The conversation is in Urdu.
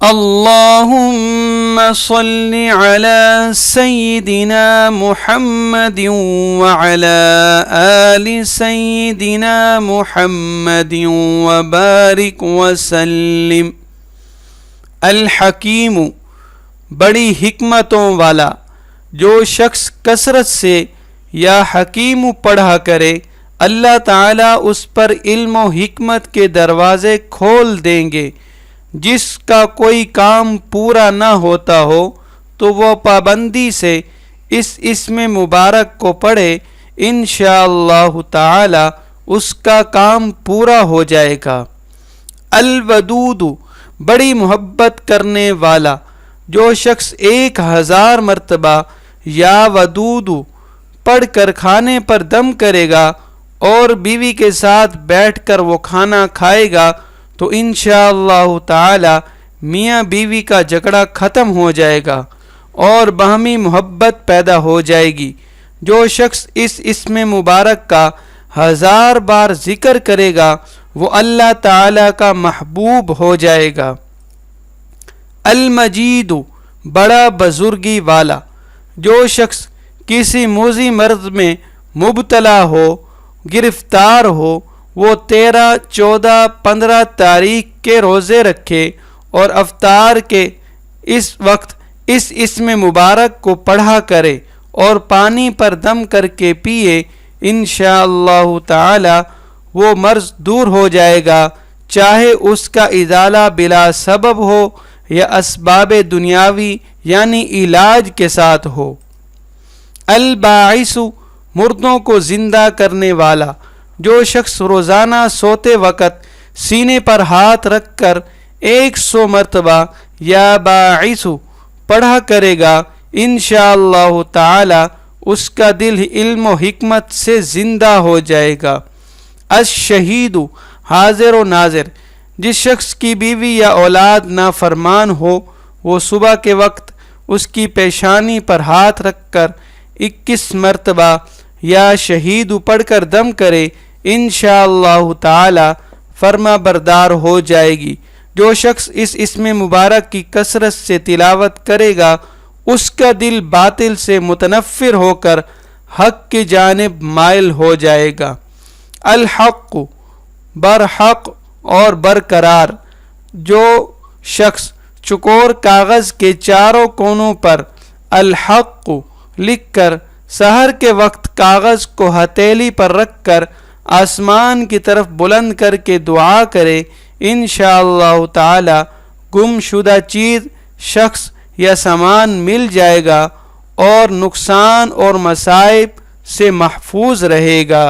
اللهم صل على سيدنا محمد وعلى آل سيدنا محمد وبارك وسلم۔ الحکیم، بڑی حکمتوں والا، جو شخص کثرت سے یا حکیم پڑھا کرے اللہ تعالیٰ اس پر علم و حکمت کے دروازے کھول دیں گے۔ جس کا کوئی کام پورا نہ ہوتا ہو تو وہ پابندی سے اس اسم مبارک کو پڑھے، انشاءاللہ تعالی اس کا کام پورا ہو جائے گا۔ الودود، بڑی محبت کرنے والا، جو شخص 1000 مرتبہ یا ودود پڑھ کر کھانے پر دم کرے گا اور بیوی کے ساتھ بیٹھ کر وہ کھانا کھائے گا تو انشاءاللہ تعالی میاں بیوی کا جھگڑا ختم ہو جائے گا اور باہمی محبت پیدا ہو جائے گی۔ جو شخص اس اسم مبارک کا 1000 بار ذکر کرے گا وہ اللہ تعالی کا محبوب ہو جائے گا۔ المجید، بڑا بزرگی والا، جو شخص کسی موذی مرض میں مبتلا ہو، گرفتار ہو، وہ 13، 14، 15 تاریخ کے روزے رکھے اور افطار کے اس وقت اس اسم مبارک کو پڑھا کرے اور پانی پر دم کر کے پیے، انشاءاللہ تعالی وہ مرض دور ہو جائے گا، چاہے اس کا ازالہ بلا سبب ہو یا اسباب دنیاوی یعنی علاج کے ساتھ ہو۔ الباعث، مردوں کو زندہ کرنے والا، جو شخص روزانہ سوتے وقت سینے پر ہاتھ رکھ کر 100 مرتبہ یا باعث پڑھا کرے گا انشاءاللہ تعالی اس کا دل علم و حکمت سے زندہ ہو جائے گا۔ الشہید، حاضر و ناظر، جس شخص کی بیوی یا اولاد نافرمان ہو وہ صبح کے وقت اس کی پیشانی پر ہاتھ رکھ کر 21 مرتبہ یا شہید پڑھ کر دم کرے، انشاءاللہ تعالی فرما بردار ہو جائے گی۔ جو شخص اس اسم مبارک کی کثرت سے تلاوت کرے گا اس کا دل باطل سے متنفر ہو کر حق کی جانب مائل ہو جائے گا۔ الحق، برحق اور برقرار، جو شخص چکور کاغذ کے چاروں کونوں پر الحق لکھ کر سحر کے وقت کاغذ کو ہتھیلی پر رکھ کر آسمان کی طرف بلند کر کے دعا کرے، انشاءاللہ تعالی گم شدہ چیز، شخص یا سامان مل جائے گا اور نقصان اور مصائب سے محفوظ رہے گا۔